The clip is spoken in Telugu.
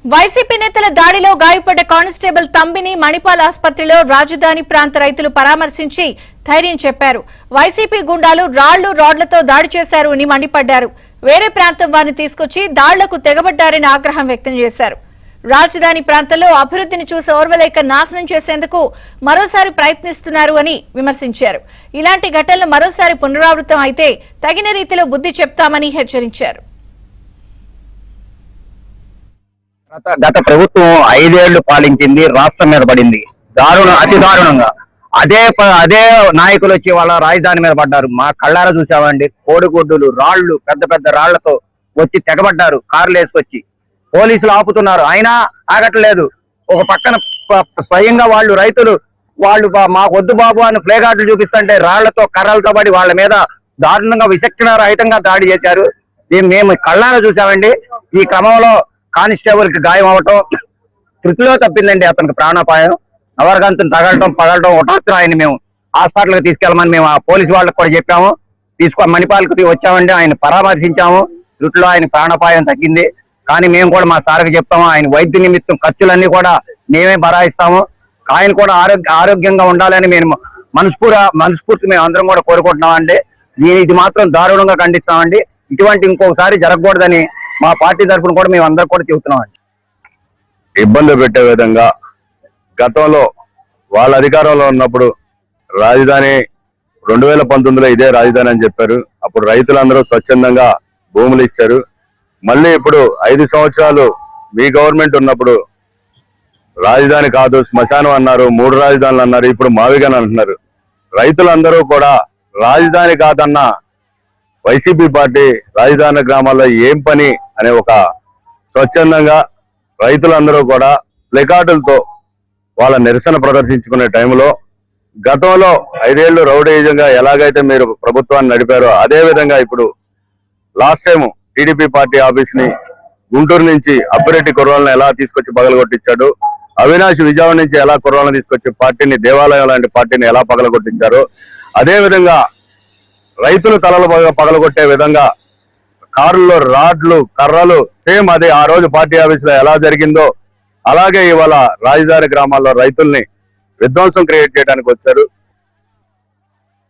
వైసీపీ నేతల దాడిలో గాయపడ్డ కానిస్టేబుల్ తంబిని మణిపాల్ ఆసుపత్రిలో రాజధాని ప్రాంత రైతులు పరామర్శించి ధైర్యం చెప్పారు. వైసీపీ గుండాలు రాడ్లతో దాడి చేశారు అని మండిపడ్డారు. వేరే ప్రాంతం వారిని తీసుకొచ్చి దాడులకు తెగబడ్డారని ఆగ్రహం వ్యక్తం చేశారు. రాజధాని ప్రాంతంలో అభివృద్ధిని చూసి ఓర్వలేక నాశనం చేసేందుకు మరోసారి ప్రయత్నిస్తున్నారు అని విమర్శించారు. ఇలాంటి ఘటనలు మరోసారి పునరావృతం అయితే తగిన రీతిలో బుద్ధి చెప్తామని హెచ్చరించారు. గత ప్రభుత్వం 5 ఏళ్లు పాలించింది, రాష్ట్రం మీద పడింది అతి దారుణంగా. అదే నాయకులు వచ్చి వాళ్ళ రాజధాని మీద పడ్డారు. మా కళ్ళారా చూసామండి. కోడిగుడ్డులు, రాళ్లు, పెద్ద పెద్ద రాళ్లతో వచ్చి తెగబడ్డారు. కార్లు వేసుకొచ్చి పోలీసులు ఆపుతున్నారు, అయినా ఆగట్లేదు. ఒక పక్కన స్వయంగా రైతులు మాకు వద్దు బాబు అని ఫ్లేగార్డులు చూపిస్తుంటే రాళ్లతో కర్రలతో పడి వాళ్ళ మీద దారుణంగా విచక్షణారహితంగా దాడి చేశారు. మేము కళ్ళారా చూసామండి. ఈ క్రమంలో కానిస్టేబుల్ కి గాయం అవటం, తృప్తిలో తప్పిందండి అతనికి ప్రాణాపాయం. నవరగంతుని పగలటం హఠాత్తున ఆయన మేము హాస్పిటల్కి తీసుకెళ్ళమని మేము ఆ పోలీసు వాళ్ళకి కూడా చెప్పాము. మణిపాల్కి వచ్చామండి, ఆయన పరామర్శించాము. తృప్తిలో ఆయన ప్రాణాపాయం తగ్గింది. కానీ మేము కూడా మా సార్కి చెప్తాము, ఆయన వైద్య నిమిత్తం ఖర్చులన్నీ కూడా మేమే భరాయిస్తాము. ఆయన కూడా ఆరోగ్యంగా ఉండాలని మేము మనస్ఫూర్తి మేము అందరం కూడా కోరుకుంటున్నామండి. ఇది మాత్రం దారుణంగా ఖండిస్తామండి. ఇటువంటి ఇంకొకసారి జరగకూడదని మా పార్టీ తరఫున కూడా మేము అందరూ కూడా చెబుతున్నామండి. ఇబ్బంది పెట్టే విధంగా గతంలో వాళ్ళ అధికారంలో ఉన్నప్పుడు రాజధాని 2019లో ఇదే రాజధాని అని చెప్పారు. అప్పుడు రైతులందరూ స్వచ్ఛందంగా భూములు ఇచ్చారు. మళ్ళీ ఇప్పుడు 5 సంవత్సరాలు మీ గవర్నమెంట్ ఉన్నప్పుడు రాజధాని కాదు శ్మశానం అన్నారు, 3 రాజధానులు అన్నారు, ఇప్పుడు మావిగాని అంటున్నారు. రైతులందరూ కూడా రాజధాని కాదన్న వైసీపీ పార్టీ రాజధాని గ్రామాల్లో ఏం పని అనే ఒక స్వచ్ఛందంగా రైతులందరూ కూడా ప్లకార్డులతో వాళ్ళ నిరసన ప్రదర్శించుకునే టైంలో గతంలో 5 ఏళ్లు రౌడీజంగా ఎలాగైతే మీరు ప్రభుత్వాన్ని నడిపారో అదే విధంగా ఇప్పుడు last time TDP party office ని గుంటూరు నుంచి అప్పిరెడ్డి కుర్రాలను ఎలా తీసుకొచ్చి పగలగొట్టించాడు, అవినాష్ విజయవాడ నుంచి ఎలా కుర్రాలను తీసుకొచ్చి పార్టీని దేవాలయం లాంటి పార్టీని ఎలా పగలగొట్టించారో అదే విధంగా రైతులు తలలు పగలగొట్టే విధంగా కార్లలో రాడ్లు, కర్రలు సేమ్ అదే ఆ రోజు పార్టీ ఆఫీస్ లో ఎలా జరిగిందో అలాగే ఇవాళ రాజధాని గ్రామాల్లో రైతుల్ని విధ్వంసం క్రియేట్ చేయడానికి వచ్చారు.